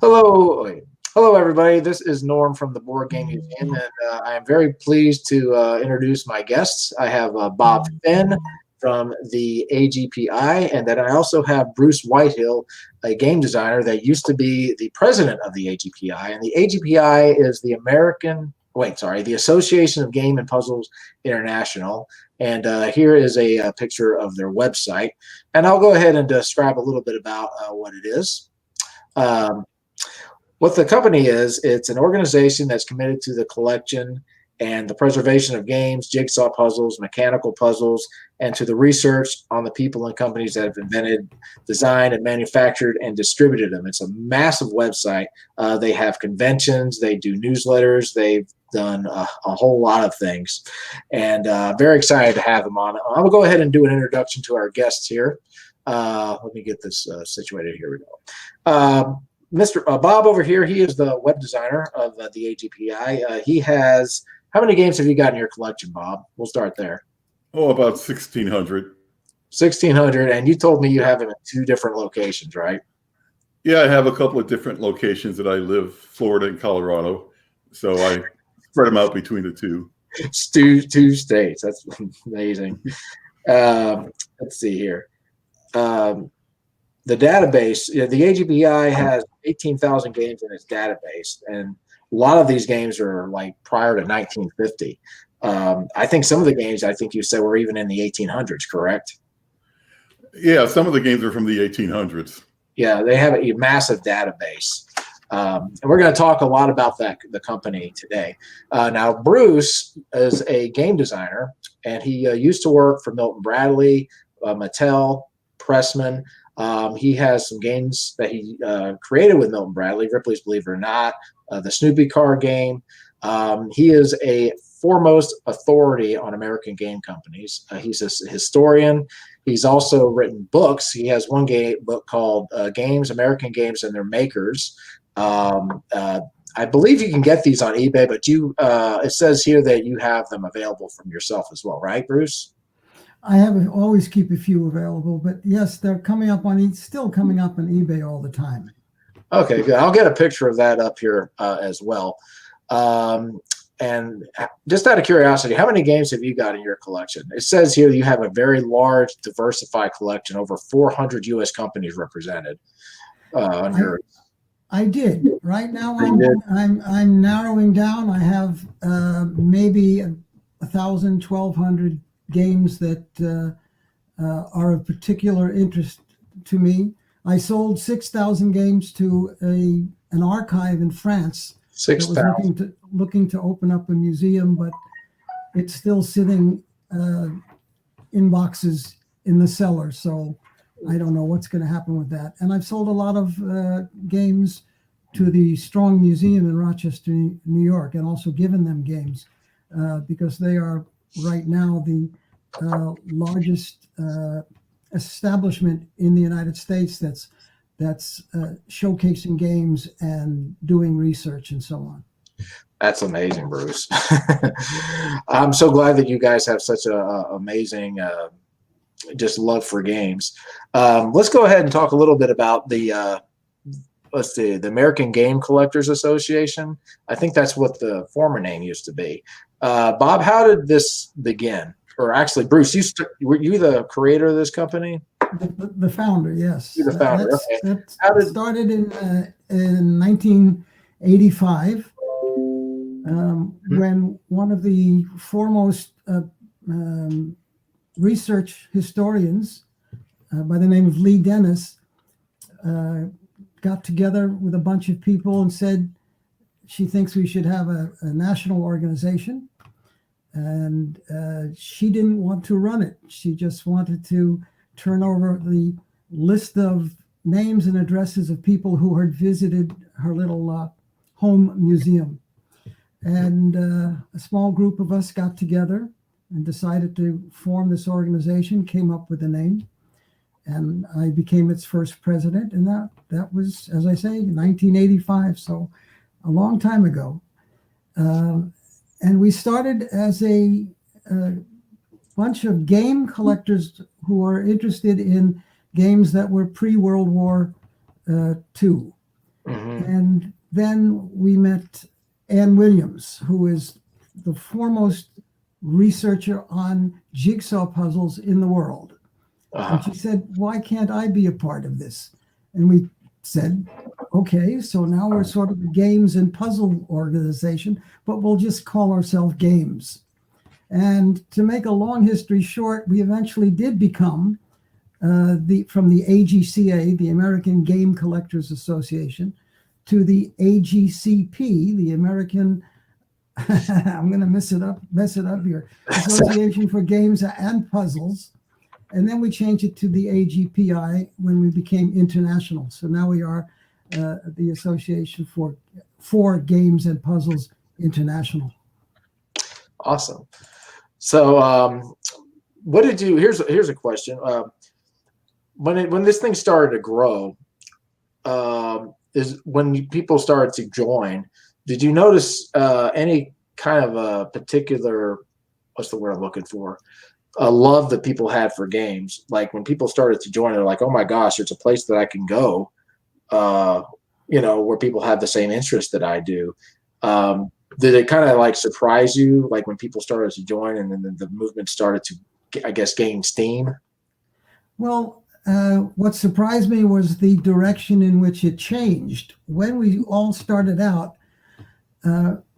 Hello, hello, everybody. This is Norm from the Board Game Museum, and I am very pleased to introduce my guests. I have Bob Finn from the AGPI, and then I also have Bruce Whitehill, a game designer that used to be the president of the AGPI. And the AGPI is the Association of Game and Puzzles International. And here is a picture of their website. And I'll go ahead and describe a little bit about what it is. What the company is, it's an organization that's committed to the collection and the preservation of games, jigsaw puzzles, mechanical puzzles, and to the research on the people and companies that have invented, designed, and manufactured and distributed them. It's a massive website. They have conventions, they do newsletters, they've done a whole lot of things, and very excited to have them on. I will go ahead and do an introduction to our guests here. Let me get this situated. Here we go. Mr. Bob over here, he is the web designer of the AGPI. He has, how many games have you got in your collection, Bob? We'll start there. Oh, about 1,600. 1,600, and you told me you have them in 2 different locations, right? Yeah, I have a couple of different locations that I live, Florida and Colorado. So I spread them out between the two. Two states. That's amazing. Let's see here. The database, the AGPI has 18,000 games in its database, and a lot of these games are like prior to 1950. I think some of the games, I think you said, were even in the 1800s, correct? Yeah, some of the games are from the 1800s. Yeah, they have a massive database. And we're going to talk a lot about the company today. Now, Bruce is a game designer, and he used to work for Milton Bradley, Mattel, Pressman. He has some games that he created with Milton Bradley, Ripley's Believe It or Not, the Snoopy card game. He is a foremost authority on American game companies. He's a historian. He's also written books. He has one book called American Games and Their Makers. I believe you can get these on eBay, but it says here that you have them available from yourself as well, right, Bruce? I always keep a few available, but yes, they're still coming up on eBay all the time. Okay, good. I'll get a picture of that up here as well. And just out of curiosity, how many games have you got in your collection? It says here you have a very large, diversified collection, over 400 U.S. companies represented. I did. Right now, I'm narrowing down. I have maybe 1,000, 1,200 games that are of particular interest to me. I sold 6,000 games to an archive in France. 6,000. Looking to open up a museum, but it's still sitting in boxes in the cellar. So I don't know what's going to happen with that. And I've sold a lot of games to the Strong Museum in Rochester, New York, and also given them games because they are right now the largest establishment in the United States that's showcasing games and doing research and so on. That's amazing, Bruce. I'm so glad that you guys have such a amazing just love for games. Let's go ahead and talk a little bit about the American Game Collectors Association. I think that's what the former name used to be. Bob, how did this begin? Or actually, Bruce, were you the creator of this company? The founder, yes. You're the founder. That started in 1985 when one of the foremost research historians by the name of Lee Dennis got together with a bunch of people and said she thinks we should have a national organization. And she didn't want to run it. She just wanted to turn over the list of names and addresses of people who had visited her little home museum. And a small group of us got together and decided to form this organization, came up with a name, and I became its first president. And that was, as I say, 1985, so a long time ago. And we started as a bunch of game collectors who are interested in games that were pre-World War II. Mm-hmm. And then we met Ann Williams, who is the foremost researcher on jigsaw puzzles in the world. And she said, why can't I be a part of this? And we said, okay, so now we're sort of a games and puzzle organization, but we'll just call ourselves Games. And to make a long history short, we eventually did become from the AGCA, the American Game Collectors Association, to the AGCP, the American, I'm going to mess it up here, Association for Games and Puzzles. And then we changed it to the AGPI when we became international. So now we are the Association for Games and Puzzles International. Awesome. So what did you, here's a question. When this thing started to grow, is when people started to join, did you notice any kind of a particular, what's the word I'm looking for, a love that people had for games? Like when people started to join, they're like, oh my gosh, it's a place that I can go, you know, where people have the same interest that I do. Did it kind of like surprise you, like when people started to join and then the movement started to, I guess, gain steam? Well, what surprised me was the direction in which it changed. When we all started out,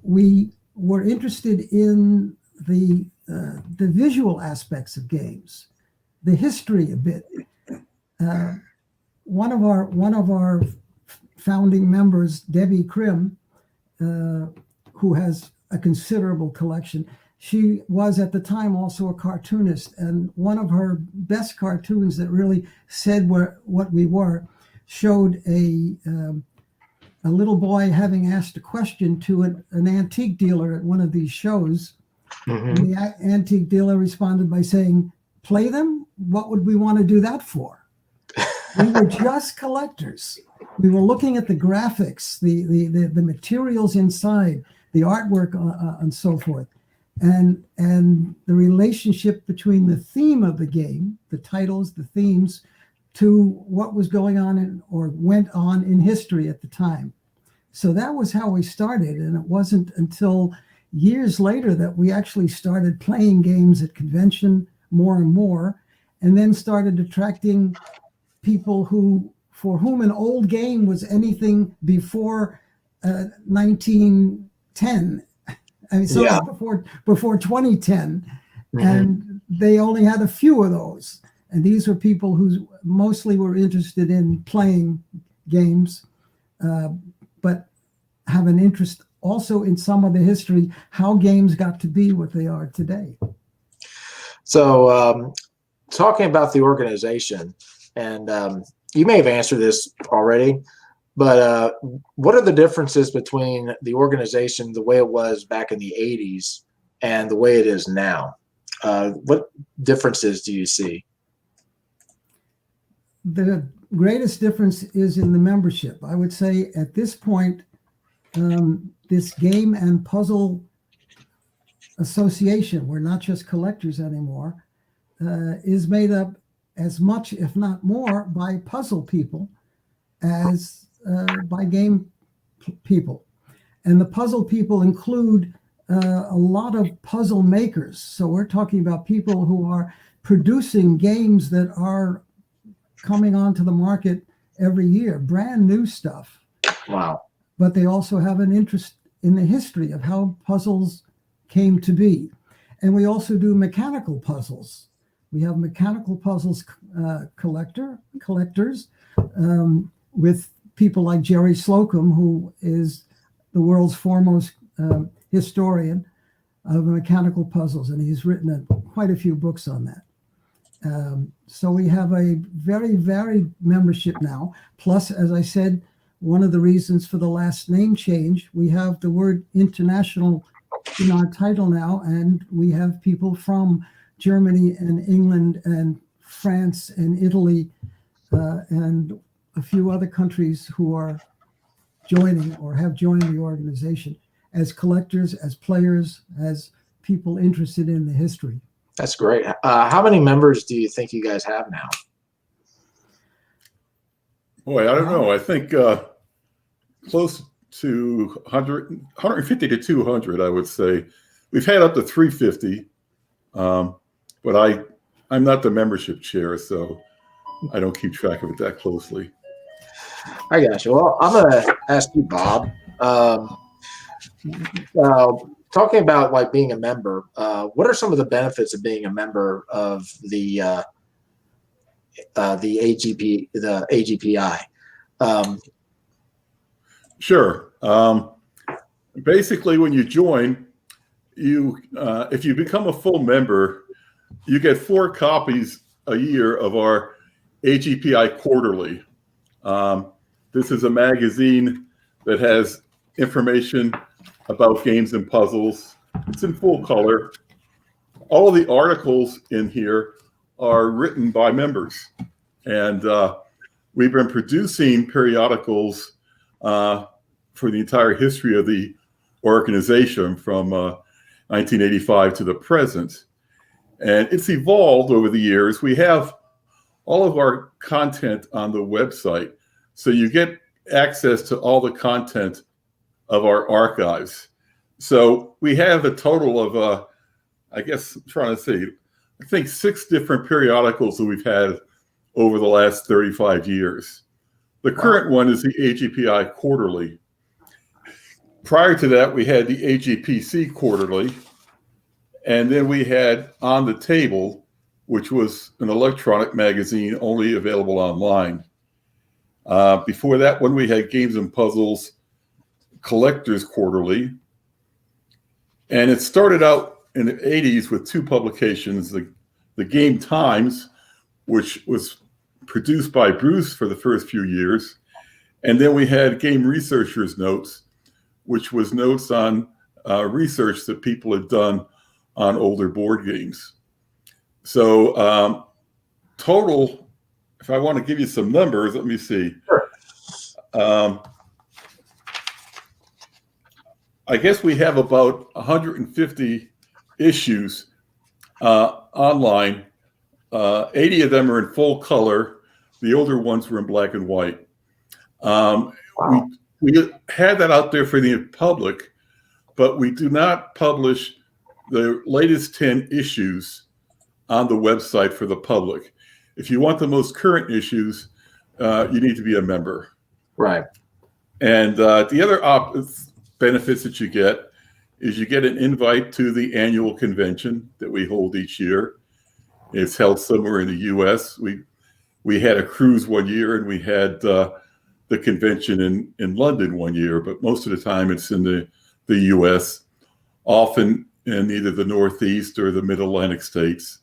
we were interested in the visual aspects of games, the history a bit. One of our founding members, Debbie Krim, who has a considerable collection, she was at the time also a cartoonist, and one of her best cartoons that really said what we were showed a little boy having asked a question to an antique dealer at one of these shows. And the antique dealer responded by saying, play them? What would we want to do that for? We were just collectors. We were looking at the graphics, the materials inside, the artwork, and so forth. And the relationship between the theme of the game, the titles, the themes, to what was going on or went on in history at the time. So that was how we started. And it wasn't until years later that we actually started playing games at convention more and more, and then started attracting people for whom an old game was anything before 1910. I mean, so Yeah. before 2010, and they only had a few of those. And these were people who mostly were interested in playing games, but have an interest also in some of the history, how games got to be what they are today. So talking about the organization, and you may have answered this already, but what are the differences between the organization, the way it was back in the 80s, and the way it is now? What differences do you see? The greatest difference is in the membership. I would say at this point, this game and puzzle association, we're not just collectors anymore, is made up as much, if not more, by puzzle people as by game people. And the puzzle people include a lot of puzzle makers. So we're talking about people who are producing games that are coming onto the market every year, brand new stuff. Wow. But they also have an interest in the history of how puzzles came to be. And we also do mechanical puzzles. We have mechanical puzzles collectors with people like Jerry Slocum, who is the world's foremost historian of mechanical puzzles, and he's written quite a few books on that. So we have a very varied membership now. Plus, as I said, one of the reasons for the last name change, we have the word international in our title now, and we have people from Germany and England and France and Italy and a few other countries who are joining or have joined the organization as collectors, as players, as people interested in the history. That's great. How many members do you think you guys have now? Boy, I don't know. I think close to 150 to 200, I would say. We've had up to 350, but I'm not the membership chair, so I don't keep track of it that closely. I got you. Well, I'm going to ask you, Bob. Talking about like being a member, what are some of the benefits of being a member of the AGPI? Sure. Basically, when you join, if you become a full member, you get 4 copies a year of our AGPI Quarterly. This is a magazine that has information about games and puzzles. It's in full color. All of the articles in here are written by members. And we've been producing periodicals for the entire history of the organization from 1985 to the present. And it's evolved over the years. We have all of our content on the website, so you get access to all the content of our archives. So we have a total of, I guess, I'm trying to see, I think 6 different periodicals that we've had over the last 35 years. The current one is the AGPI Quarterly. Prior to that, we had the AGPC Quarterly, and then we had On the Table, which was an electronic magazine only available online. Before that one, we had Games and Puzzles Collectors Quarterly. And it started out in the 80s with 2 publications, the Game Times, which was produced by Bruce for the first few years. And then we had Game Researchers Notes, which was notes on research that people had done on older board games. So total, if I want to give you some numbers, let me see. Sure. I guess we have about 150 issues online. 80 of them are in full color. The older ones were in black and white. Wow. We had that out there for the public, but we do not publish the latest 10 issues on the website for the public. If you want the most current issues, you need to be a member. Right. And the other benefits that you get is you get an invite to the annual convention that we hold each year. It's held somewhere in the U.S. We had a cruise one year, and we had the convention in London one year, but most of the time it's in the U.S., often in either the Northeast or the Mid-Atlantic states.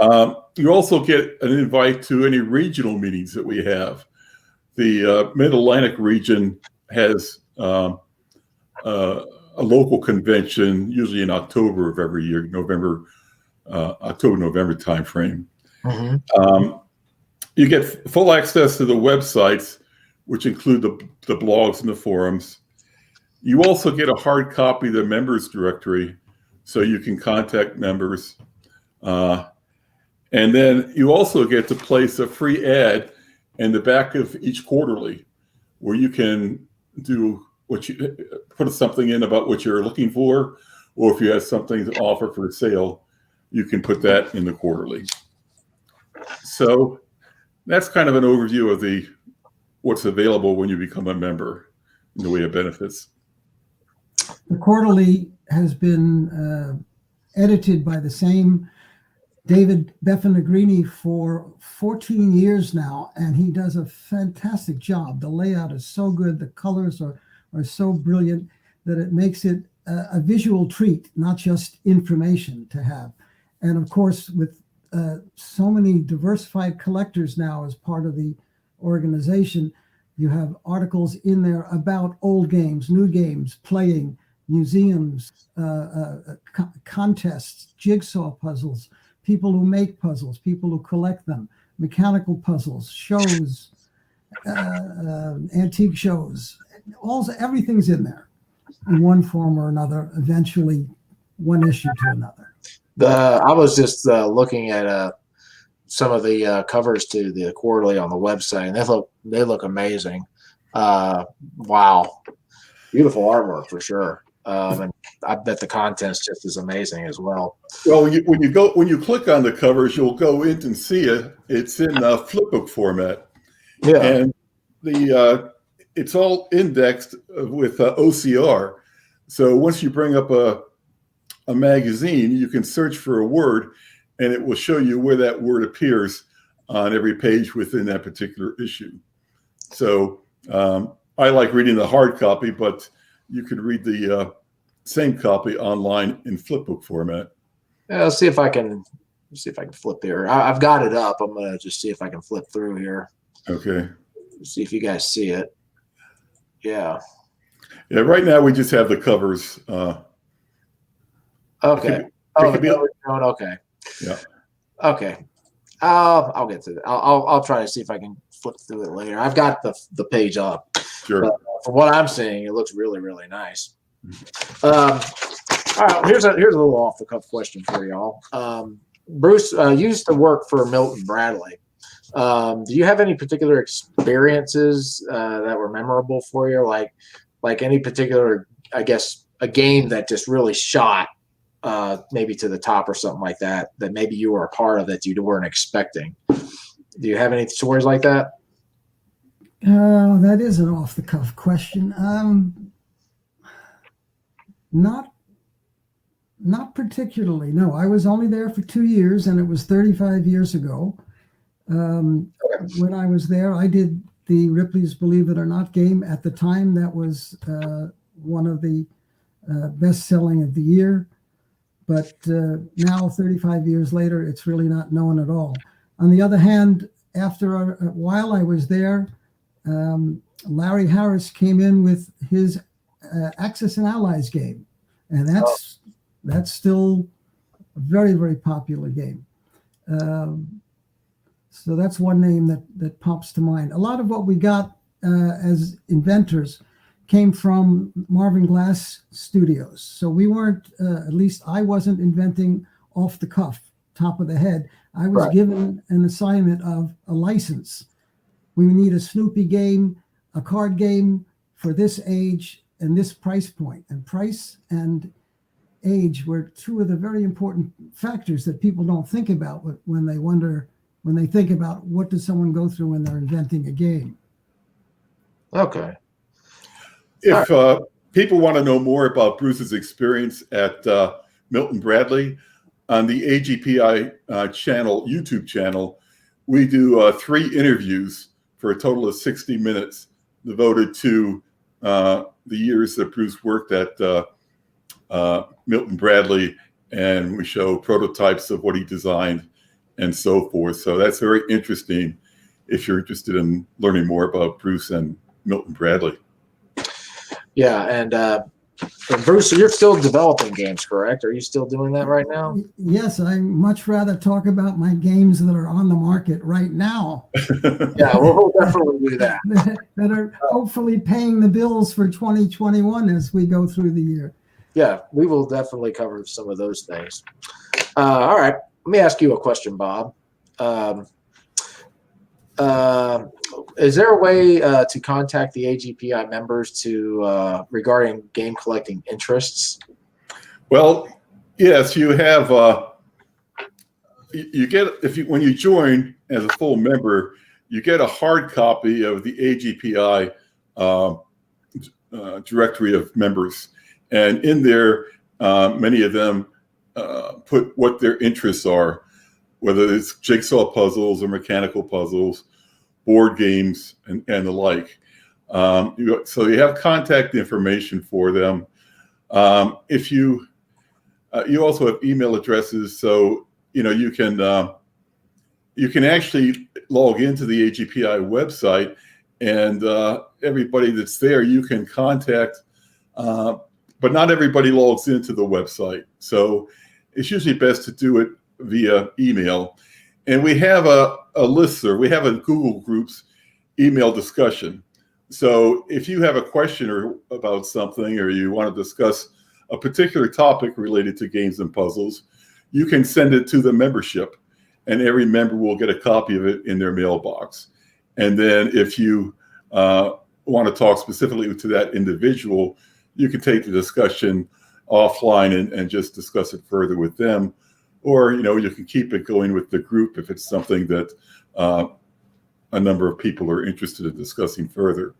You also get an invite to any regional meetings that we have. The Mid-Atlantic region has a local convention, usually in October of every year, October-November timeframe. Mm-hmm. You get full access to the websites, which include the blogs and the forums. You also get a hard copy of the members directory, so you can contact members. And then you also get to place a free ad in the back of each quarterly, where you can do put something in about what you're looking for, or if you have something to offer for sale, you can put that in the quarterly. So that's kind of an overview of what's available when you become a member in the way of benefits. The quarterly has been edited by the same David Beffanagrini for 14 years now, and he does a fantastic job. The layout is so good. The colors are so brilliant that it makes it a visual treat, not just information to have. And of course, with so many diversified collectors now as part of the organization, you have articles in there about old games, new games, playing, museums, contests, jigsaw puzzles, people who make puzzles, people who collect them, mechanical puzzles, shows, antique shows. Everything's in there in one form or another, eventually one issue to another. I was just looking at some of the covers to the quarterly on the website, and they look amazing. Wow, beautiful artwork for sure. And I bet the content's just as amazing as well. Well, when you click on the covers, you'll go in and see it. It's in flipbook format, Yeah. and it's all indexed with OCR. So once you bring up a magazine, you can search for a word, and it will show you where that word appears on every page within that particular issue. So I like reading the hard copy, but you could read the same copy online in flipbook format. Yeah, let's see if I can flip here. I've got it up. I'm gonna just see if I can flip through here. Okay. See if you guys see it. Yeah. Yeah. Right now we just have the covers. Okay. Okay. Yeah. Okay. I'll get to that. I'll try to see if I can flip through it later. I've got the page up. Sure. But from what I'm seeing, it looks really, really nice. All right. Here's a little off the cuff question for y'all. Bruce used to work for Milton Bradley. Do you have any particular experiences that were memorable for you? Like any particular, I guess, a game that just really shot maybe to the top or something like that maybe you were a part of that you weren't expecting. Do you have any stories like that? That is an off the cuff question. Not particularly. No, I was only there for 2 years, and it was 35 years ago. When I was there, I did the Ripley's Believe It or Not game. At the time, that was one of the best selling of the year. But now, 35 years later, it's really not known at all. On the other hand, after a while I was there, Larry Harris came in with his Axis and Allies game. And that's still a very, very popular game. So that's one name that pops to mind. A lot of what we got as inventors came from Marvin Glass Studios. So we weren't, at least I wasn't inventing off the cuff, top of the head. I was given an assignment of a license. We need a Snoopy game, a card game for this age and this price point. And price and age were two of the very important factors that people don't think about when they think about what does someone go through when they're inventing a game. Okay. If people want to know more about Bruce's experience at Milton Bradley, on the AGPI channel, YouTube channel, we do 3 interviews for a total of 60 minutes devoted to the years that Bruce worked at Milton Bradley, and we show prototypes of what he designed and so forth. So that's very interesting if you're interested in learning more about Bruce and Milton Bradley. Yeah, and Bruce, so you're still developing games, correct? Are you still doing that right now? Yes, I much rather talk about my games that are on the market right now. Yeah, we'll definitely do that. That are hopefully paying the bills for 2021 as we go through the year. Yeah, we will definitely cover some of those things. All right, let me ask you a question, Bob. Is there a way to contact the AGPI members to regarding game collecting interests? Well, yes, you have. You get when you join as a full member, you get a hard copy of the AGPI directory of members, and in there, many of them put what their interests are, whether it's jigsaw puzzles or mechanical puzzles, board games, and the like. So you have contact information for them. If you also have email addresses, so you can actually log into the AGPI website, and everybody that's there you can contact, but not everybody logs into the website. So it's usually best to do it via email. And we have a listserv. We have a Google Groups email discussion. So if you have a question about something, or you want to discuss a particular topic related to games and puzzles, you can send it to the membership, and every member will get a copy of it in their mailbox. And then if you want want to talk specifically to that individual, you can take the discussion offline and just discuss it further with them. Or, you can keep it going with the group if it's something that a number of people are interested in discussing further.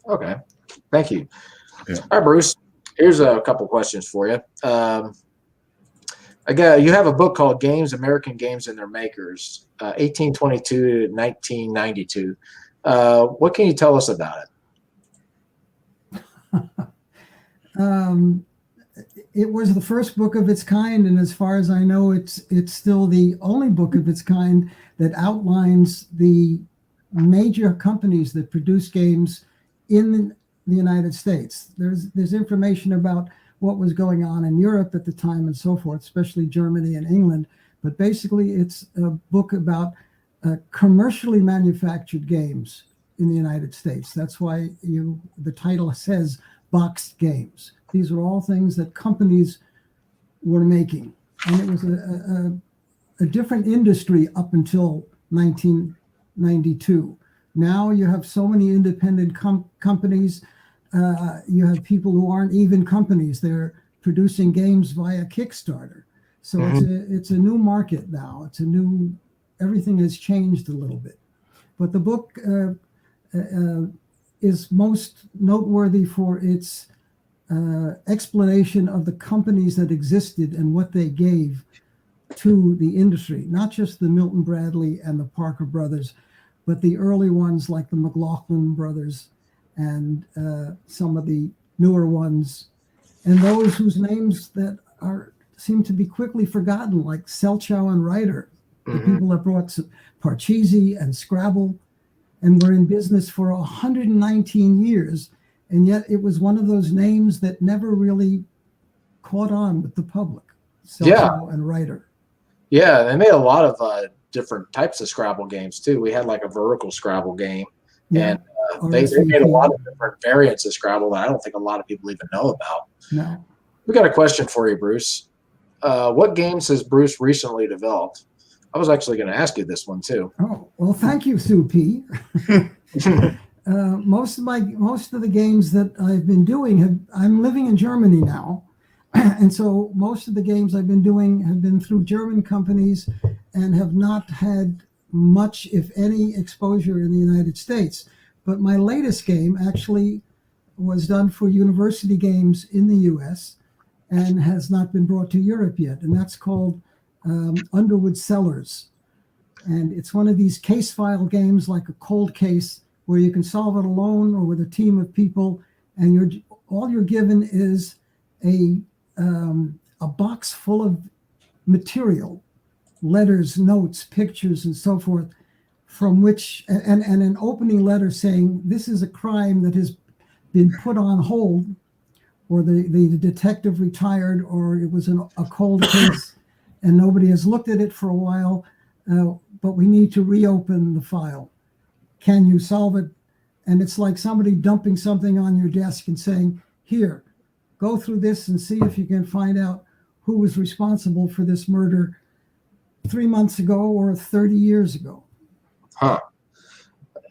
Okay, thank you. Yeah. All right, Bruce, here's a couple questions for you. Again, you have a book called Games, American Games and Their Makers, 1822 to 1992. What can you tell us about it? It was the first book of its kind, and as far as I know, it's still the only book of its kind that outlines the major companies that produce games in the United States. There's information about what was going on in Europe at the time and so forth, especially Germany and England. But basically, it's a book about commercially manufactured games in the United States. That's why the title says boxed games. These are all things that companies were making. And it was a different industry up until 1992. Now you have so many independent companies. You have people who aren't even companies. They're producing games via Kickstarter. So it's a new market now. Everything has changed a little bit. But the book is most noteworthy for its explanation of the companies that existed and what they gave to the industry, not just the Milton Bradley and the Parker brothers, but the early ones like the McLaughlin brothers and some of the newer ones, and those whose names that seem to be quickly forgotten, like Selchow and Ryder, the people that brought Parcheesi and Scrabble, and were in business for 119 years. And yet it was one of those names that never really caught on with the public, Selchow and Ryder. Yeah, they made a lot of different types of Scrabble games too. We had like a vertical Scrabble game, and they made a lot of different variants of Scrabble that I don't think a lot of people even know about. No. We got a question for you, Bruce. What games has Bruce recently developed? I was actually going to ask you this one too. Oh, well, thank you, Sue P. Most of the games that I've been doing I'm living in Germany now, and so most of the games I've been doing have been through German companies and have not had much, if any, exposure in the United States. But my latest game actually was done for university games in the US and has not been brought to Europe yet, and that's called Underwood Cellars. And it's one of these case file games, like a cold case, where you can solve it alone or with a team of people, and all you're given is a box full of material, letters, notes, pictures, and so forth, from which and an opening letter saying this is a crime that has been put on hold, or the detective retired, or it was a cold case and nobody has looked at it for a while, but we need to reopen the file. Can you solve it? And it's like somebody dumping something on your desk and saying, here, go through this and see if you can find out who was responsible for this murder 3 months ago or 30 years ago. Huh.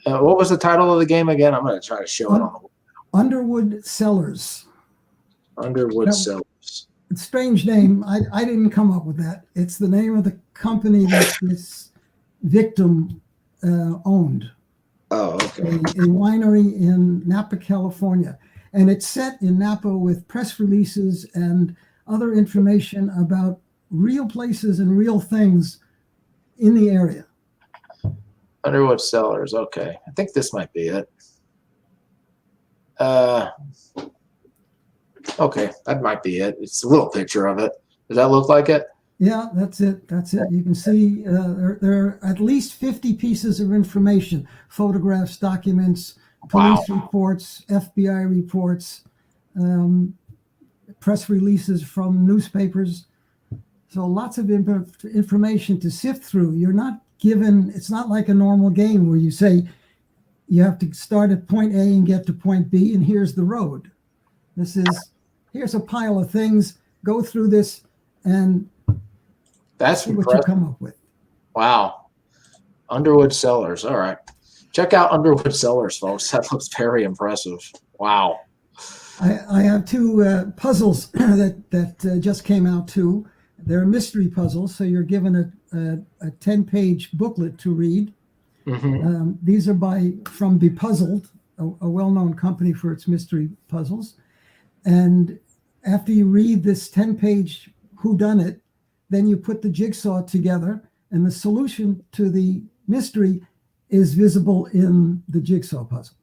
What was the title of the game again? I'm going to try to show it on the Underwood Cellars. Underwood Cellars. It's a strange name. I didn't come up with that. It's the name of the company that this victim owned. Oh, okay. A winery in Napa, California. And it's set in Napa with press releases and other information about real places and real things in the area. Underwood Cellars. Okay. I think this might be it. Okay, that might be it. It's a little picture of it. Does that look like it? Yeah, that's it. That's it. You can see there are at least 50 pieces of information, photographs, documents, police reports, FBI reports, press releases from newspapers. So lots of information to sift through. You're not given, it's not like a normal game where you say you have to start at point A and get to point B, and here's the road. This is, here's a pile of things, go through this and that's see what you come up with. Wow. Underwood Cellars. All right. Check out Underwood Cellars, folks. That looks very impressive. Wow. I have two puzzles that just came out too. They're mystery puzzles, so you're given a 10-page booklet to read. Mm-hmm. These are from Bepuzzled, a well-known company for its mystery puzzles. And after you read this 10-page whodunit, then you put the jigsaw together, and the solution to the mystery is visible in the jigsaw puzzle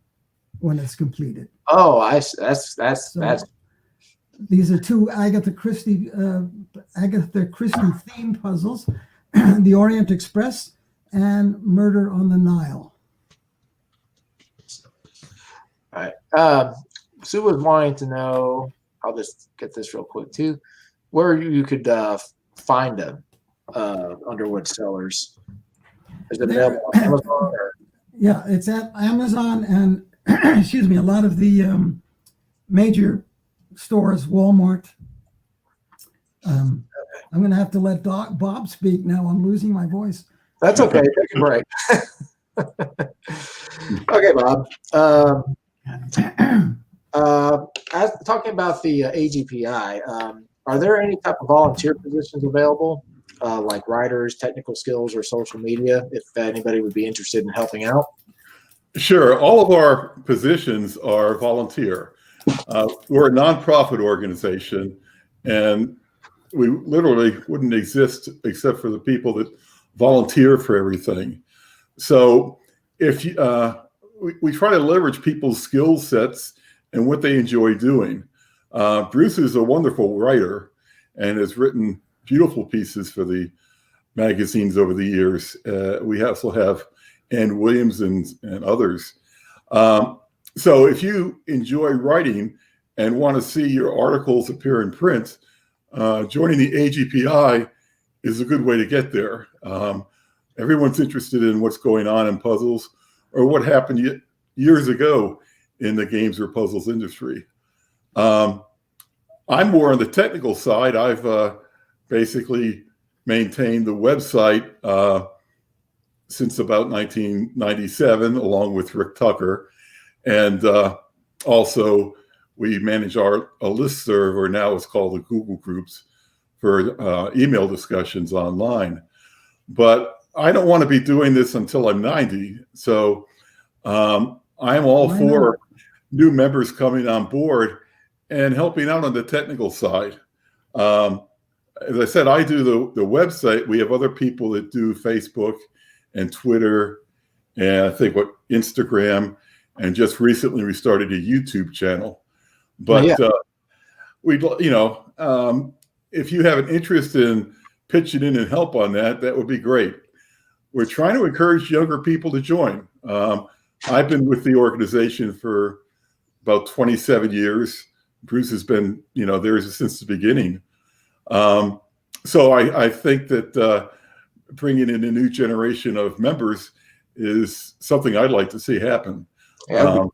when it's completed. Oh, that's. These are two Agatha Christie themed puzzles: The Orient Express and Murder on the Nile. All right. Sue was wanting to know. I'll just get this real quick too. Where you could find them, Underwood Cellars. Is it available on Amazon? Or? Yeah, it's at Amazon and excuse me, a lot of the major stores, Walmart. I'm going to have to let Bob speak now. I'm losing my voice. That's okay. Take a break. Okay, Bob. Talking about the AGPI, are there any type of volunteer positions available, like writers, technical skills, or social media, if anybody would be interested in helping out? Sure. All of our positions are volunteer. We're a nonprofit organization, and we literally wouldn't exist except for the people that volunteer for everything. So if we try to leverage people's skill sets and what they enjoy doing. Bruce is a wonderful writer and has written beautiful pieces for the magazines over the years. We also have Ann Williams and others. So if you enjoy writing and want to see your articles appear in print, joining the AGPI is a good way to get there. Everyone's interested in what's going on in puzzles or what happened years ago in the games or puzzles industry. I'm more on the technical side. I've basically maintained the website since about 1997, along with Rick Tucker. And also we manage a listserv, or now it's called the Google Groups, for email discussions online. But I don't want to be doing this until I'm 90. So I'm all for new members coming on board and helping out on the technical side. As I said, I do the website. We have other people that do Facebook and Twitter, and I think Instagram, and just recently we started a YouTube channel. But if you have an interest in pitching in and help on that, that would be great. We're trying to encourage younger people to join. I've been with the organization for about 27 years. Bruce has been, there since the beginning. So I think that bringing in a new generation of members is something I'd like to see happen. Yeah.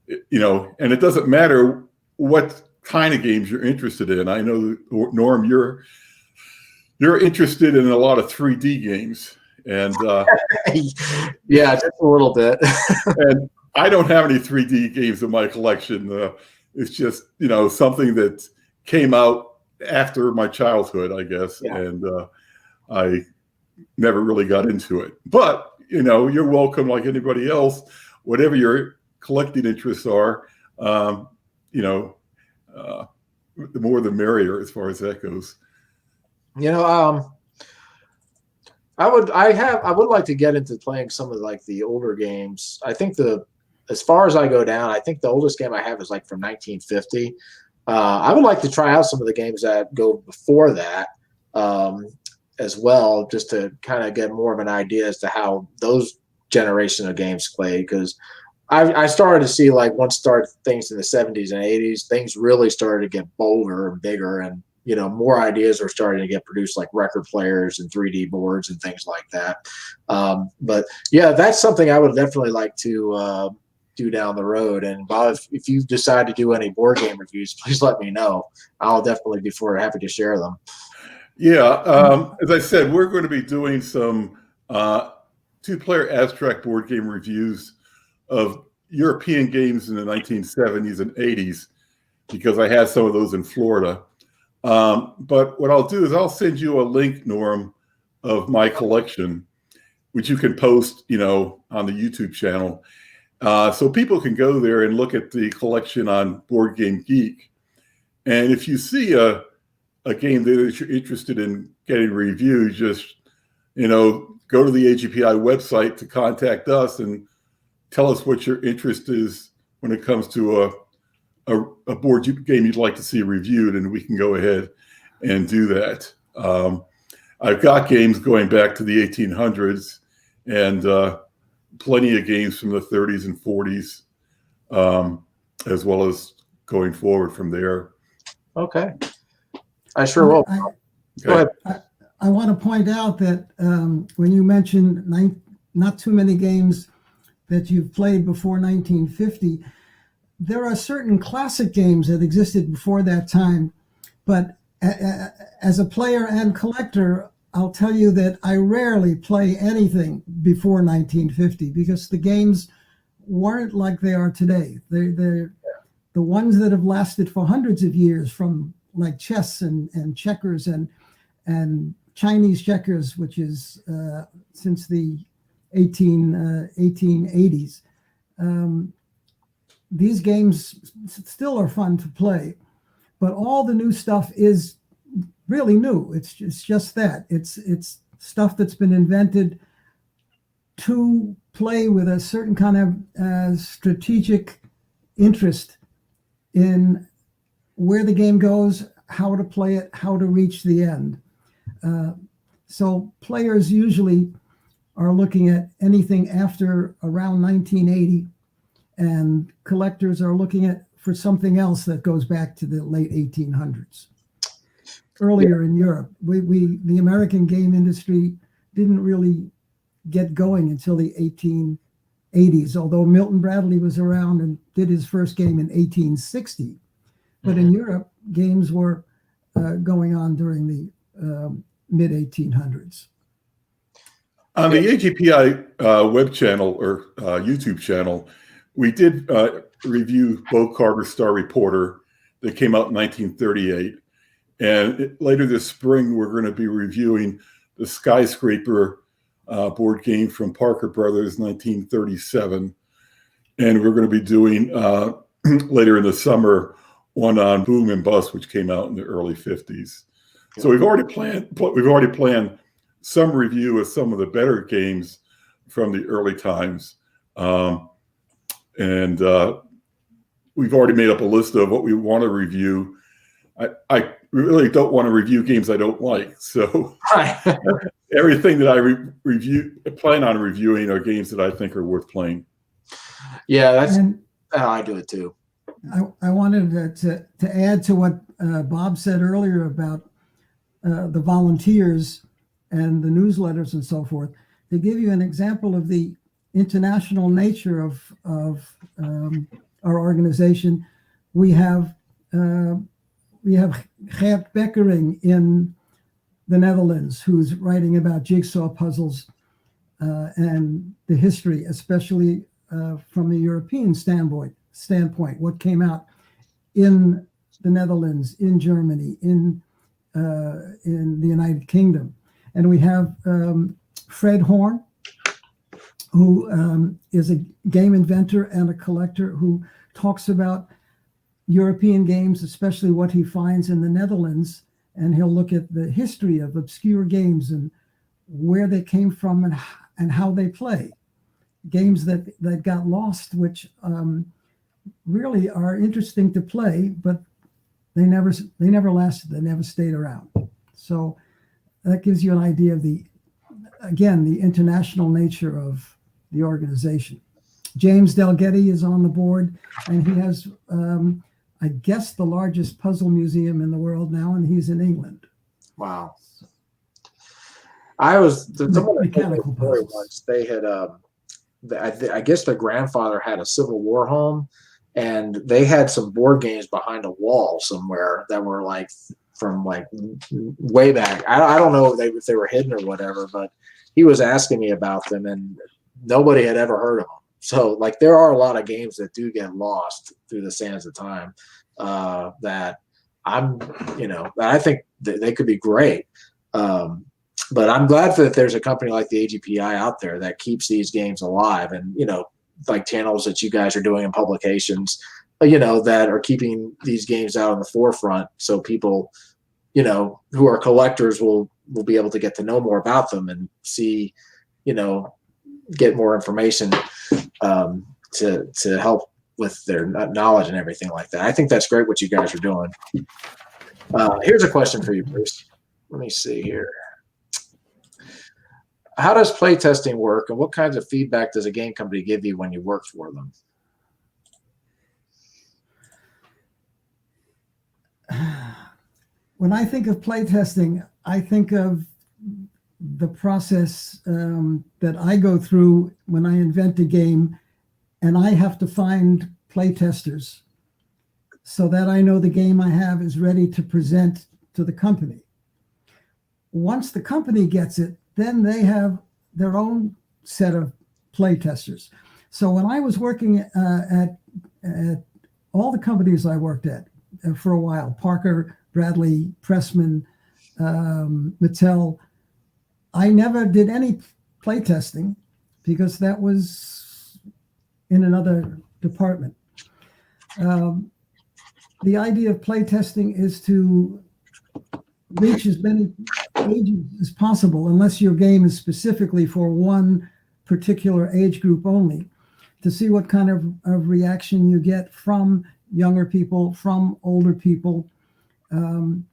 And it doesn't matter what kind of games you're interested in. I know, Norm, you're interested in a lot of 3D games. And yeah, just a little bit. And I don't have any 3D games in my collection. It's just, something that came out after my childhood, I guess. Yeah. And I never really got into it. But, you're welcome like anybody else, whatever your collecting interests are, the more the merrier as far as that goes. I would like to get into playing some of like the older games. I think as far as I go down, I think the oldest game I have is like from 1950. I would like to try out some of the games that go before that as well, just to kind of get more of an idea as to how those generation of games play. Because I started to see, like, once things in the 70s and 80s, things really started to get bolder and bigger, and more ideas are starting to get produced, like record players and 3D boards and things like that. But yeah, that's something I would definitely like to do down the road. And Bob, if you decide to do any board game reviews, please let me know. I'll definitely be happy to share them. Yeah, as I said, we're going to be doing some two-player abstract board game reviews of European games in the 1970s and 80s because I had some of those in Florida. But what I'll do is I'll send you a link, Norm, of my collection, which you can post, on the YouTube channel. So people can go there and look at the collection on Board Game Geek. And if you see a game that you're interested in getting reviewed, just, go to the AGPI website to contact us and tell us what your interest is when it comes to a board game you'd like to see reviewed, and we can go ahead and do that. I've got games going back to the 1800s and plenty of games from the 30s and 40s, as well as going forward from there. Okay. I sure will. Go ahead. I want to point out that when you mentioned not too many games that you've played before 1950, there are certain classic games that existed before that time. But as a player and collector, I'll tell you that I rarely play anything before 1950 because the games weren't like they are today. They're the ones that have lasted for hundreds of years, from like chess and checkers and Chinese checkers, which is since the 1880s. These games still are fun to play, but all the new stuff is really new. It's just that. It's stuff that's been invented to play with a certain kind of strategic interest in where the game goes, how to play it, how to reach the end. So players usually are looking at anything after around 1980, and collectors are looking for something else that goes back to the late 1800s. Earlier in Europe, the American game industry didn't really get going until the 1880s, although Milton Bradley was around and did his first game in 1860. But in Europe, games were going on during the mid-1800s. On the AGPI web channel or YouTube channel, we did review Bo Carter's Star Reporter that came out in 1938. And later this spring, we're going to be reviewing the Skyscraper board game from Parker Brothers, 1937. And we're going to be doing later in the summer one on Boom and Bust, which came out in the early 50s. So we've already planned some review of some of the better games from the early times. And we've already made up a list of what we want to review. I really don't want to review games I don't like. So everything that I plan on reviewing are games that I think are worth playing. Yeah, that's how I do it too. I wanted to add to what Bob said earlier about the volunteers and the newsletters and so forth. To give you an example of the international nature of our organization, we have Gert Bekkering in the Netherlands, who's writing about jigsaw puzzles and the history, especially from a European standpoint, what came out in the Netherlands, in Germany, in the United Kingdom. And we have Fred Horn, who is a game inventor and a collector who talks about European games, especially what he finds in the Netherlands, and he'll look at the history of obscure games and where they came from and how they play. Games that got lost, which really are interesting to play, but they never lasted. They never stayed around. So that gives you an idea of the international nature of the organization. James Delgetti is on the board, and he has, I guess, the largest puzzle museum in the world now, and he's in England. Wow. I was mechanical puzzles. Once they had, I guess their grandfather had a Civil War home, and they had some board games behind a wall somewhere that were like from like way back. I don't know if they were hidden or whatever, but he was asking me about them, and nobody had ever heard of them. So like there are a lot of games that do get lost through the sands of time that I think they could be great. But I'm glad that there's a company like the AGPI out there that keeps these games alive, and like channels that you guys are doing in publications, that are keeping these games out on the forefront, so people, who are collectors will be able to get to know more about them and see, get more information to help with their knowledge and everything like that. I think that's great what you guys are doing. Here's a question for you, Bruce. Let me see here. How does playtesting work, and what kinds of feedback does a game company give you when you work for them? When I think of playtesting, I think of the process that I go through when I invent a game, and I have to find playtesters so that I know the game I have is ready to present to the company. Once the company gets it, then they have their own set of playtesters. So when I was working at all the companies I worked at for a while, Parker, Bradley, Pressman, Mattel, I never did any playtesting because that was in another department. The idea of playtesting is to reach as many ages as possible, unless your game is specifically for one particular age group only, to see what kind of reaction you get from younger people, from older people, from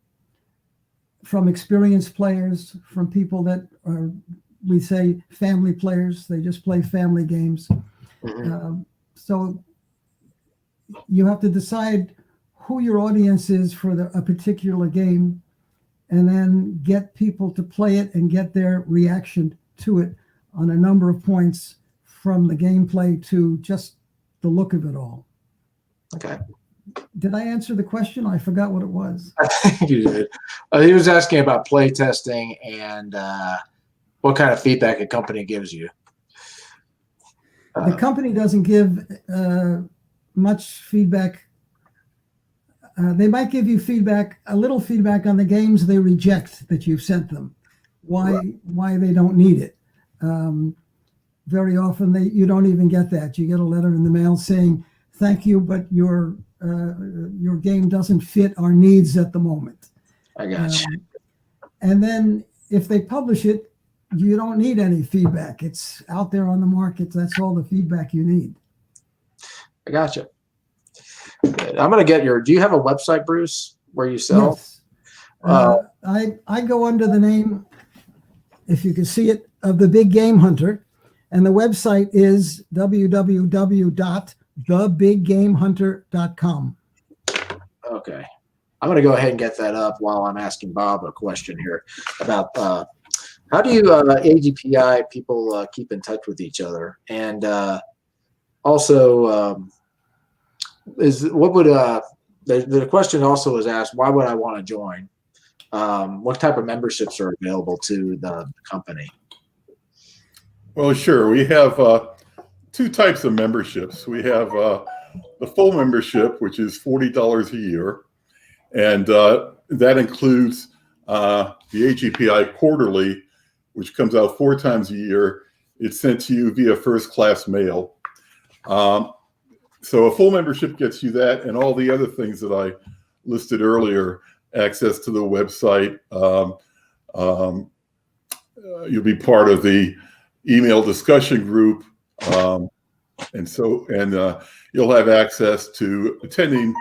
experienced players, from people that are, we say, family players. They just play family games. So you have to decide who your audience is for a particular game, and then get people to play it and get their reaction to it on a number of points, from the gameplay to just the look of it all. Okay. Did I answer the question? I forgot what it was. I think you did. He was asking about play testing and what kind of feedback a company gives you. The company doesn't give much feedback. They might give you feedback, a little feedback on the games they reject that you've sent them, why they don't need it. Very often you don't even get that. You get a letter in the mail saying, "Thank you, but your game doesn't fit our needs at the moment." I got you. And then if they publish it, you don't need any feedback. It's out there on the market. That's all the feedback you need. I got you. I'm going to get do you have a website, Bruce, where you sell? Yes. I go under the name, if you can see it, of the Big Game Hunter. And the website is www.thebiggamehunter.com. Okay. I'm going to go ahead and get that up while I'm asking Bob a question here about how do you AGPI people keep in touch with each other? And also, the question also was asked, why would I want to join? What type of memberships are available to the company? Well, sure. We have two types of memberships. We have the full membership, which is $40 a year. And that includes the AGPI quarterly, which comes out 4 times a year. It's sent to you via first-class mail. So a full membership gets you that and all the other things that I listed earlier, access to the website. You'll be part of the email discussion group. And you'll have access to attending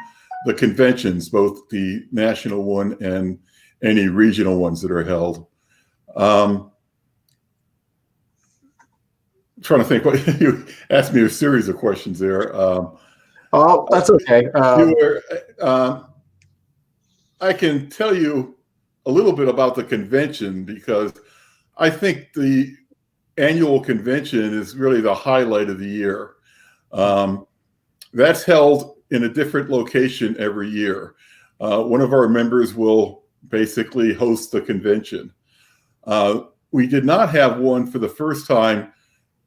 the conventions, both the national one and any regional ones that are held. Trying to think what you asked me a series of questions there. Oh, that's okay. I can tell you a little bit about the convention because I think the annual convention is really the highlight of the year. That's held in a different location every year. One of our members will basically host the convention. we did not have one for the first time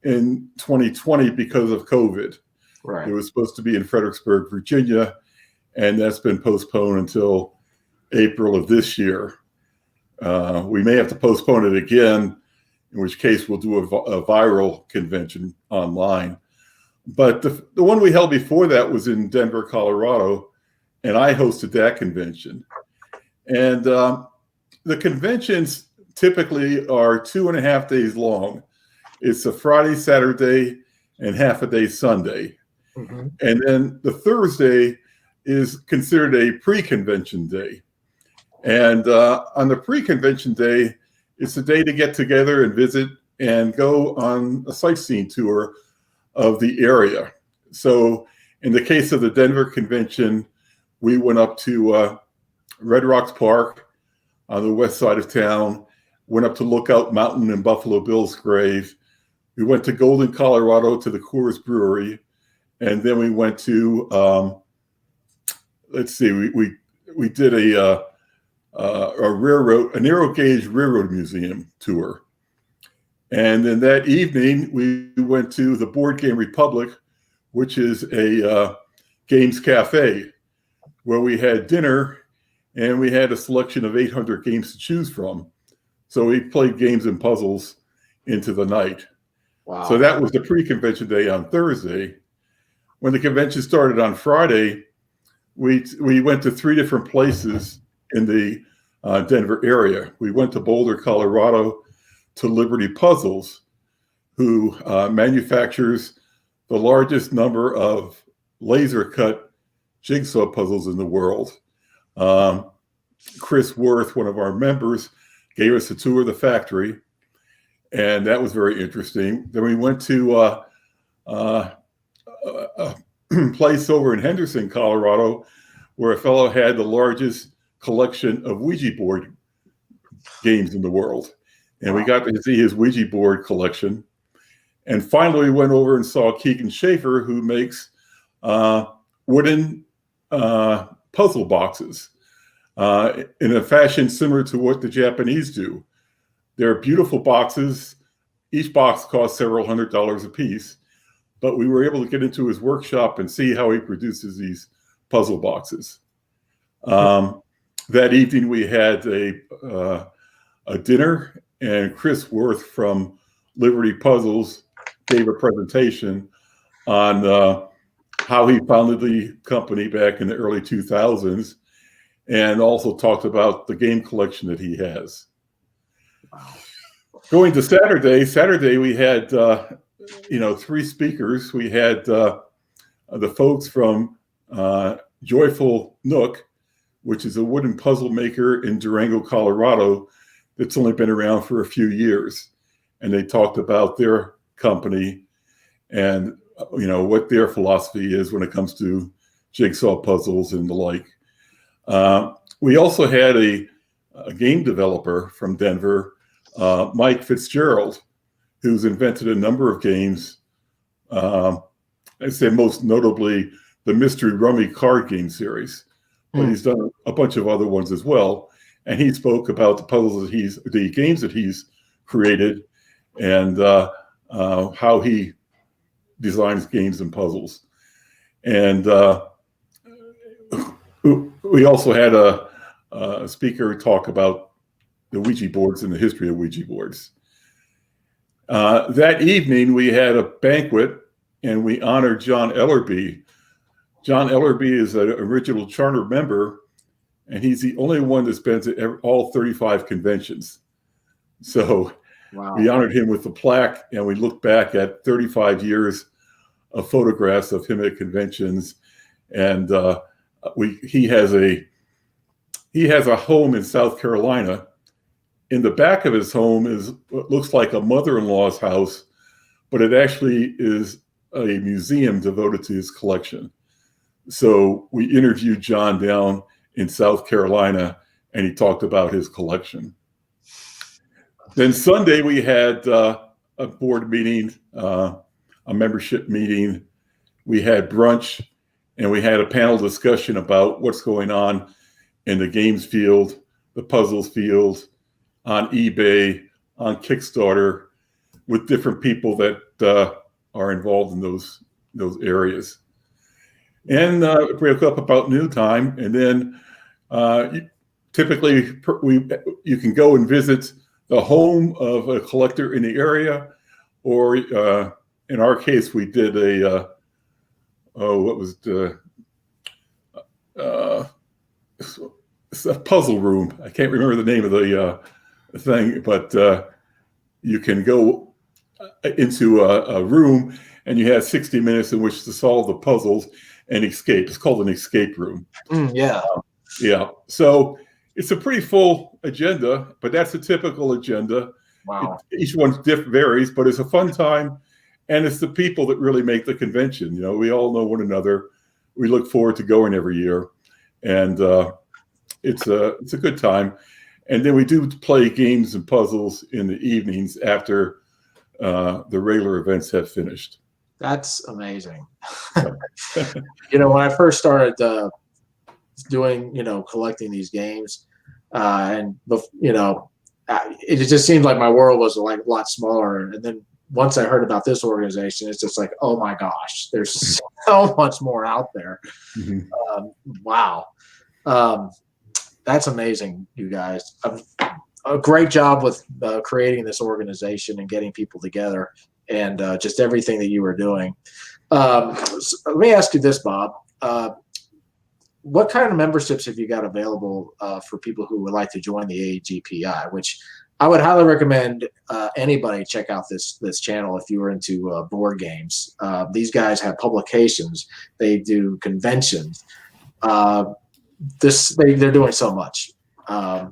in 2020 because of COVID. Right. It was supposed to be in Fredericksburg, Virginia, and that's been postponed until April of this year. We may have to postpone it again, in which case we'll do a viral convention online. But the one we held before that was in Denver, Colorado, and I hosted that convention. And the conventions typically are 2.5 days long. It's a Friday, Saturday, and half a day Sunday. Mm-hmm. And then the Thursday is considered a pre-convention day. And on the pre-convention day, it's a day to get together and visit and go on a sightseeing tour of the area. So in the case of the Denver convention, we went up to Red Rocks Park on the west side of town, went up to Lookout Mountain and Buffalo Bill's grave. We went to Golden, Colorado to the Coors Brewery. And then we went to, we did a narrow gauge railroad museum tour. And then that evening, we went to the Board Game Republic, which is a games cafe, where we had dinner and we had a selection of 800 games to choose from. So we played games and puzzles into the night. Wow. So that was the pre-convention day on Thursday. When the convention started on Friday, we went to 3 different places in the Denver area. We went to Boulder, Colorado, to Liberty Puzzles, who manufactures the largest number of laser-cut jigsaw puzzles in the world. Chris Worth, one of our members, gave us a tour of the factory, and that was very interesting. Then we went to a place over in Henderson, Colorado, where a fellow had the largest collection of Ouija board games in the world. And we got to see his Ouija board collection. And finally, we went over and saw Keegan Schaefer, who makes wooden puzzle boxes in a fashion similar to what the Japanese do. They're beautiful boxes. Each box costs several $100s a piece. But we were able to get into his workshop and see how he produces these puzzle boxes. That evening, we had a dinner, and Chris Worth from Liberty Puzzles gave a presentation on how he founded the company back in the early 2000s, and also talked about the game collection that he has. Wow. Going to Saturday we had 3 speakers. We had the folks from Joyful Nook, which is a wooden puzzle maker in Durango, Colorado, that's only been around for a few years. And they talked about their company and what their philosophy is when it comes to jigsaw puzzles and the like. We also had a game developer from Denver, Mike Fitzgerald, who's invented a number of games. I'd say most notably the Mystery Rummy card game series, but he's done a bunch of other ones as well. And he spoke about the games that he's created, and how he designs games and puzzles. And we also had a speaker talk about the Ouija boards and the history of Ouija boards. That evening, we had a banquet, and we honored John Ellerby. John Ellerby is an original charter member, and he's the only one that's been to all 35 conventions. So we honored him with the plaque, and we looked back at 35 years of photographs of him at conventions. And he has a home in South Carolina. In the back of his home is what looks like a mother-in-law's house, but it actually is a museum devoted to his collection. So we interviewed John down in South Carolina, and he talked about his collection. Then Sunday, we had a board meeting, a membership meeting. We had brunch, and we had a panel discussion about what's going on in the games field, the puzzles field, on eBay, on Kickstarter with different people that are involved in those areas. And it break up about noontime, and then typically you can go and visit the home of a collector in the area, or in our case, we did a it's a puzzle room. I can't remember the name of the thing, but you can go into a room and you have 60 minutes in which to solve the puzzles and escape. It's called an escape room. Yeah. Yeah. So it's a pretty full agenda, but that's a typical agenda. Wow. Each one varies, but it's a fun time. And it's the people that really make the convention. You know, we all know one another. We look forward to going every year. And it's a good time. And then we do play games and puzzles in the evenings after the regular events have finished. That's amazing. You know, when I first started doing, collecting these games, and it just seemed like my world was like a lot smaller. And then once I heard about this organization, it's just like, oh my gosh, there's so much more out there. Mm-hmm. Wow. That's amazing, you guys. A great job with creating this organization and getting people together, and just everything that you were doing. So let me ask you this, Bob. What kind of memberships have you got available for people who would like to join the AGPI, which I would highly recommend anybody check out this channel if you were into board games. These guys have publications. They do conventions. They're doing so much. Yeah,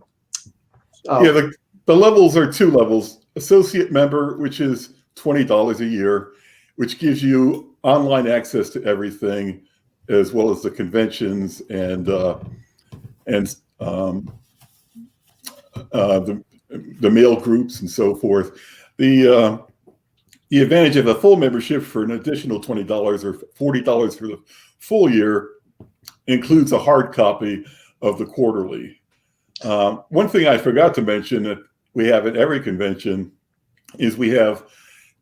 the levels are 2 levels. Associate member, which is $20 a year, which gives you online access to everything, as well as the conventions and the mail groups and so forth. The advantage of a full membership for an additional $20 or $40 for the full year includes a hard copy of the quarterly. One thing I forgot to mention that we have at every convention is we have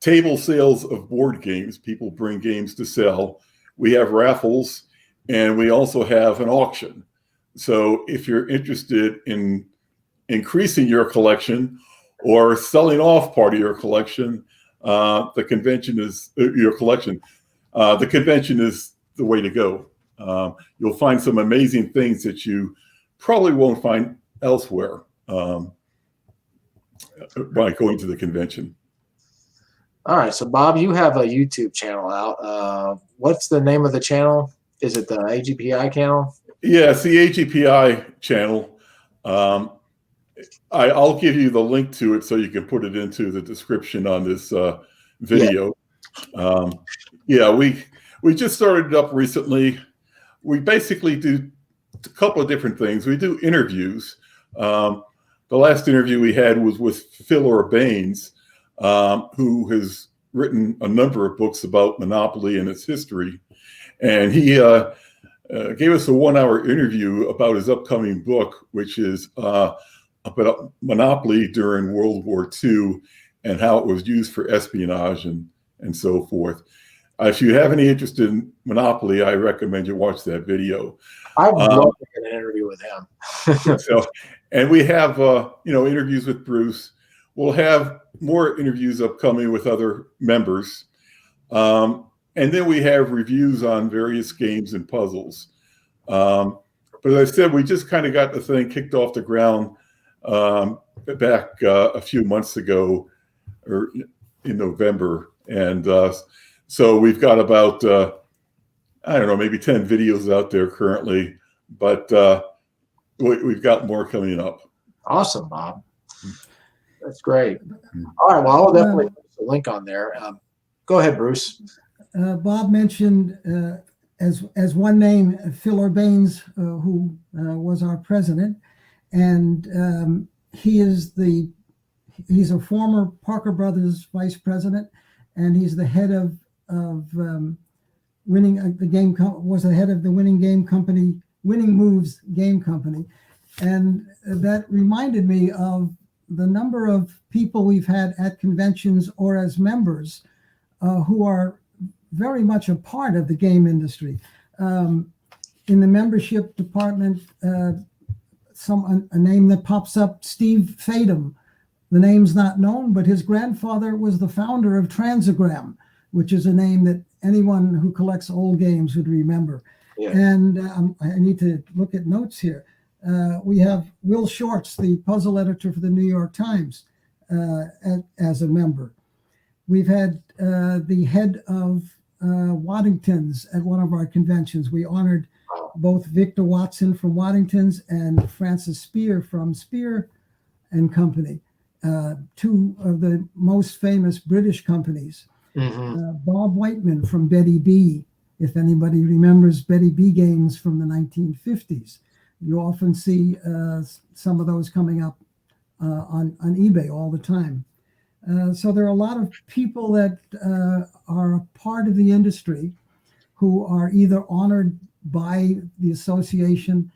table sales of board games. People bring games to sell. We have raffles, and we also have an auction. So if you're interested in increasing your collection or selling off part of your collection, the convention is the convention is the way to go. You'll find some amazing things that you probably won't find elsewhere by going to the convention. All right, so Bob, you have a YouTube channel out. What's the name of the channel? Is it the AGPI channel? Yeah, it's the AGPI channel. I'll give you the link to it so you can put it into the description on this video. Yeah, we just started it up recently. We basically do a couple of different things. We do interviews. The last interview we had was with Phil Urbanes, who has written a number of books about Monopoly and its history. And he gave us a 1-hour interview about his upcoming book, which is about Monopoly during World War II and how it was used for espionage and so forth. If you have any interest in Monopoly, I recommend you watch that video. I would love to get an interview with him. And we have interviews with Bruce. We'll have more interviews upcoming with other members. And then we have reviews on various games and puzzles. But as I said, we just kind of got the thing kicked off the ground back a few months ago, or in November. And so we've got about, maybe 10 videos out there currently, but we've got more coming up. Awesome, Bob. That's great. All right, well, I'll definitely put the link on there. Go ahead, Bruce. Bob mentioned as one name, Phil Urbanes, who was our president, and he's a former Parker Brothers vice president, and he's the head of winning the game. Was the head of the Winning Moves game company, and that reminded me of the number of people we've had at conventions or as members who are very much a part of the game industry. In the membership department, a name that pops up, Steve Fadum. The name's not known, but his grandfather was the founder of Transagram, which is a name that anyone who collects old games would remember. Yeah. And I need to look at notes here. We have Will Shorts, the puzzle editor for the New York Times, as a member. We've had the head of Waddington's at one of our conventions. We honored both Victor Watson from Waddington's and Francis Spear from Spear and Company, two of the most famous British companies. Mm-hmm. Bob Whiteman from Betty B, if anybody remembers Betty B games from the 1950s. You often see some of those coming up on eBay all the time. So there are a lot of people that are a part of the industry who are either honored by the association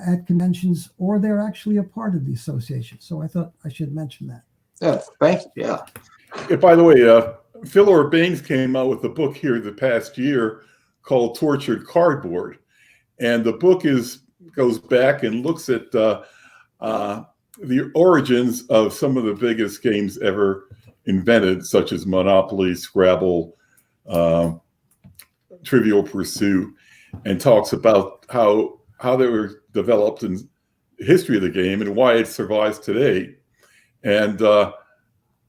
at conventions, or they're actually a part of the association. So I thought I should mention that. Yeah, thank you. Yeah. By the way, Phil Urbains came out with a book here the past year called Tortured Cardboard. And the book goes back and looks at the origins of some of the biggest games ever invented, such as Monopoly, Scrabble, Trivial Pursuit, and talks about how they were developed in the history of the game and why it survives today. And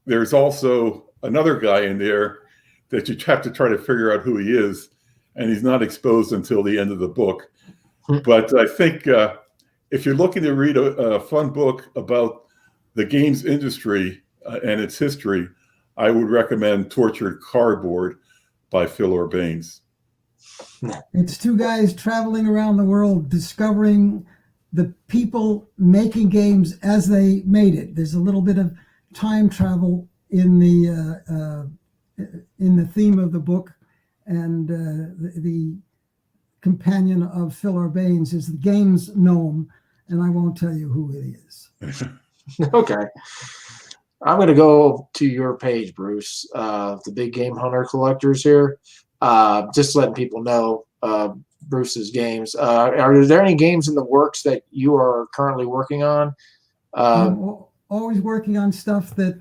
there's also another guy in there that you have to try to figure out who he is, and he's not exposed until the end of the book. But I think if you're looking to read a fun book about the games industry and its history, I would recommend Tortured Cardboard by Phil Urbains. It's two guys traveling around the world discovering the people making games as they made it. There's a little bit of time travel in the theme of the book, and the companion of Phil Urbains is the games gnome, and I won't tell you who it is. Okay. I'm going to go to your page, Bruce, the Big Game Hunter Collectors here. Just letting people know Bruce's games. Are there any games in the works that you are currently working on? I'm always working on stuff that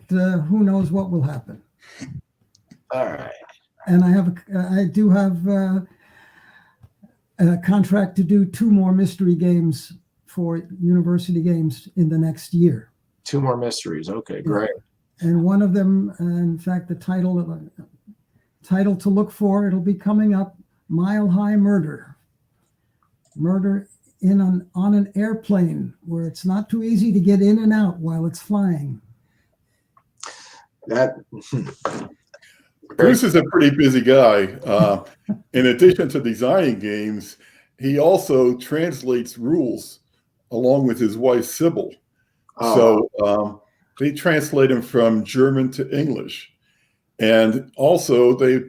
who knows what will happen. All right. And I do have a contract to do 2 more mystery games for university games in the next year. 2 more mysteries. Okay, great. And one of them, in fact, the title to look for, it'll be coming up, Mile High Murder. Murder on an airplane where it's not too easy to get in and out while it's flying. Bruce is a pretty busy guy. In addition to designing games, he also translates rules along with his wife, Sybil. So they translate them from German to English. And also they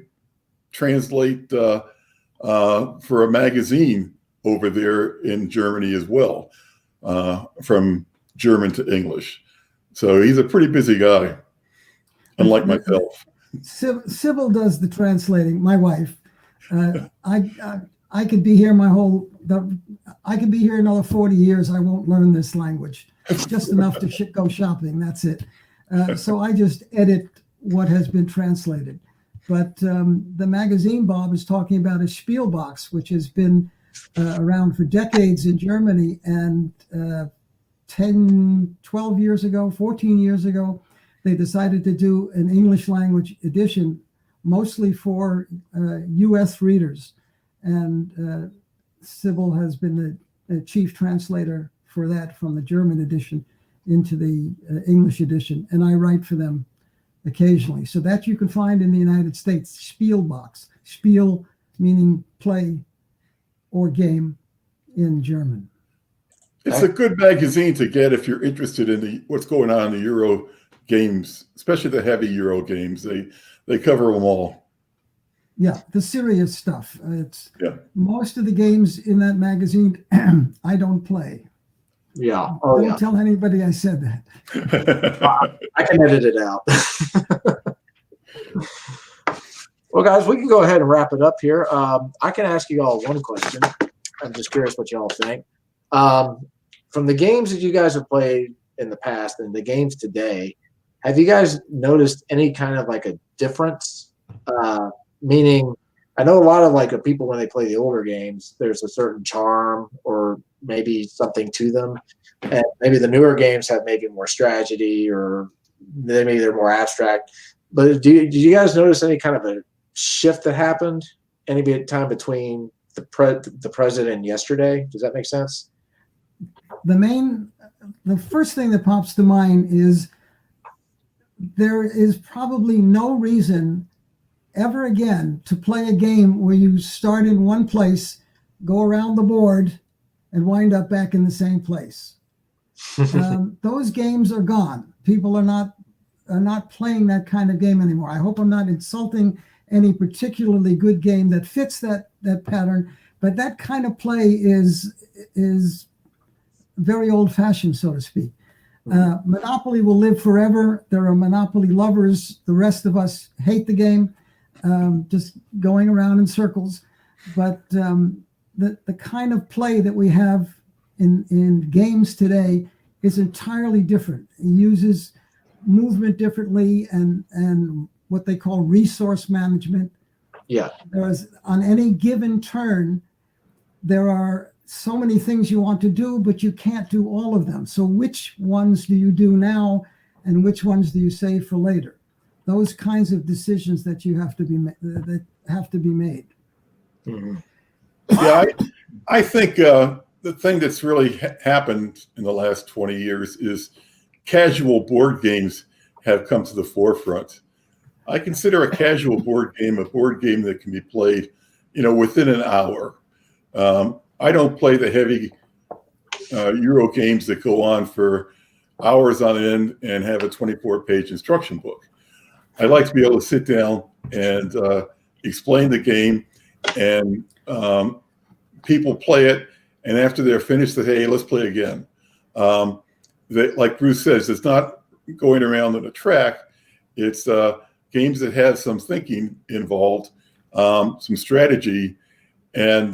translate for a magazine over there in Germany as well, from German to English. So he's a pretty busy guy, unlike myself. Sybil does the translating, my wife. I could be here I could be here another 40 years. I won't learn this language. Just enough to go shopping. That's it. So I just edit what has been translated. But the magazine Bob is talking about is Spielbox, which has been around for decades in Germany. And 10, 12 years ago, 14 years ago, they decided to do an English language edition, mostly for US readers. And Sybil has been the chief translator for that from the German edition into the English edition. And I write for them occasionally. So that you can find in the United States, Spielbox. Spiel meaning play or game in German. It's a good magazine to get if you're interested in what's going on in the Euro games, especially the heavy Euro games. They cover them all. Yeah, the serious stuff. Most of the games in that magazine I don't play. Yeah. Oh, Don't yeah. tell anybody I said that. I can edit it out. Well, guys, we can go ahead and wrap it up here. I can ask you all one question. I'm just curious what you all think. From the games that you guys have played in the past and the games today, have you guys noticed any kind of like a difference? Meaning, I know a lot of like people when they play the older games, there's a certain charm or maybe something to them, and maybe the newer games have maybe more strategy or maybe they're more abstract. But did you guys notice any kind of a shift that happened any time between the president and yesterday? Does that make sense? The first thing that pops to mind is there is probably no reason ever again to play a game where you start in one place, go around the board, and wind up back in the same place. Those games are gone. People are not playing that kind of game anymore. I hope I'm not insulting any particularly good game that fits that pattern, but that kind of play is very old-fashioned, so to speak. Monopoly will live forever. There are Monopoly lovers. The rest of us hate the game, just going around in circles. But the kind of play that we have in games today is entirely different. It uses movement differently and what they call resource management. Yeah. On any given turn, there are so many things you want to do, but you can't do all of them. So which ones do you do now and which ones do you save for later? Those kinds of decisions that have to be made. Mm-hmm. Yeah, I think the thing that's really happened in the last 20 years is casual board games have come to the forefront. I consider a casual board game a board game that can be played, within an hour. I don't play the heavy Euro games that go on for hours on end and have a 24-page instruction book. I like to be able to sit down and explain the game, and people play it, and after they're finished, they say, hey, let's play again. Like Bruce says, it's not going around on a track. It's games that have some thinking involved, some strategy, and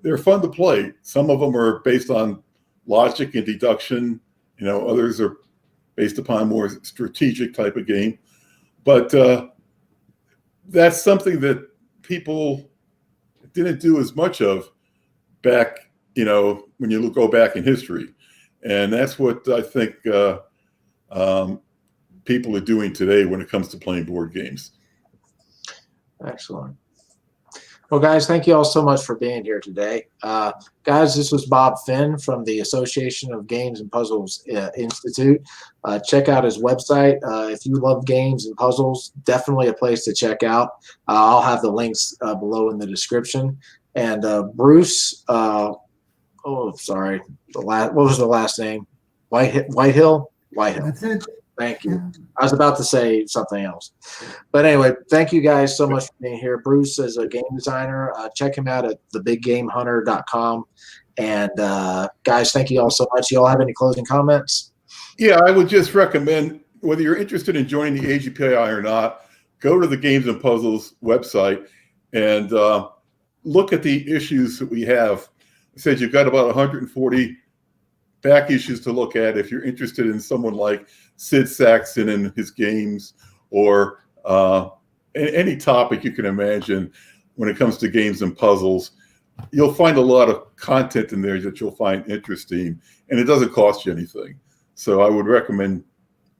they're fun to play. Some of them are based on logic and deduction. Others are based upon more strategic type of game. But that's something that people didn't do as much of back, when you go back in history. And that's what I think people are doing today when it comes to playing board games. Excellent. Well, guys, thank you all so much for being here today. Guys, this was Bob Finn from the Association of Games and Puzzles Institute. Check out his website. If you love games and puzzles, definitely a place to check out. I'll have the links below in the description. And Bruce, what was the last name? Whitehill? Whitehill. That's it. Thank you. I was about to say something else. But anyway, thank you guys so much for being here. Bruce is a game designer. Check him out at thebiggamehunter.com. And guys, thank you all so much. You all have any closing comments? Yeah, I would just recommend, whether you're interested in joining the AGPI or not, go to the Games and Puzzles website and look at the issues that we have. It says you've got about 140 back issues to look at if you're interested in someone like Sid Saxon and his games, or any topic you can imagine when it comes to games and puzzles. You'll find a lot of content in there that you'll find interesting, and it doesn't cost you anything. So I would recommend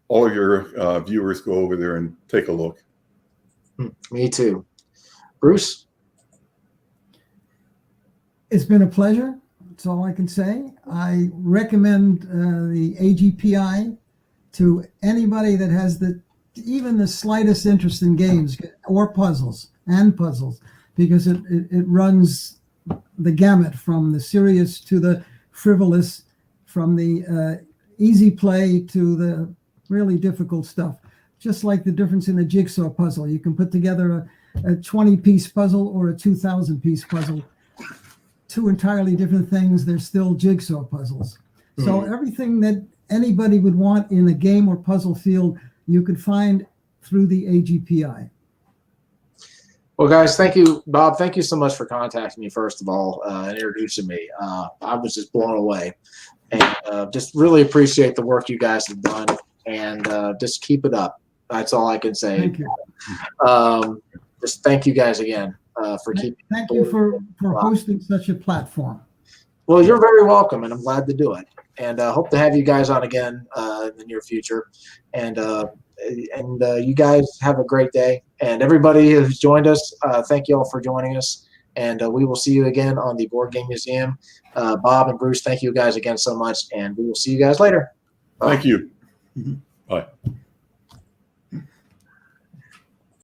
all of your viewers go over there and take a look. Me too. Bruce? It's been a pleasure. That's all I can say. I recommend the AGPI to anybody that has even the slightest interest in games or puzzles, because it runs the gamut from the serious to the frivolous, from the easy play to the really difficult stuff. Just like the difference in a jigsaw puzzle. You can put together a 20-piece puzzle or a 2,000-piece puzzle. two entirely different things. They're still jigsaw puzzles. So everything that anybody would want in a game or puzzle field, you could find through the AGPI. Well, guys, thank you, Bob. Thank you so much for contacting me, first of all, and introducing me. I was just blown away, and just really appreciate the work you guys have done, and just keep it up. That's all I can say. Thank you. Just thank you guys again for keeping. Thank you for hosting such a platform. Well, you're very welcome, and I'm glad to do it. And hope to have you guys on again in the near future. And you guys have a great day. And everybody who's joined us, thank you all for joining us. And we will see you again on the Board Game Museum. Bob and Bruce, thank you guys again so much. And we will see you guys later. Bye. Thank you. Bye.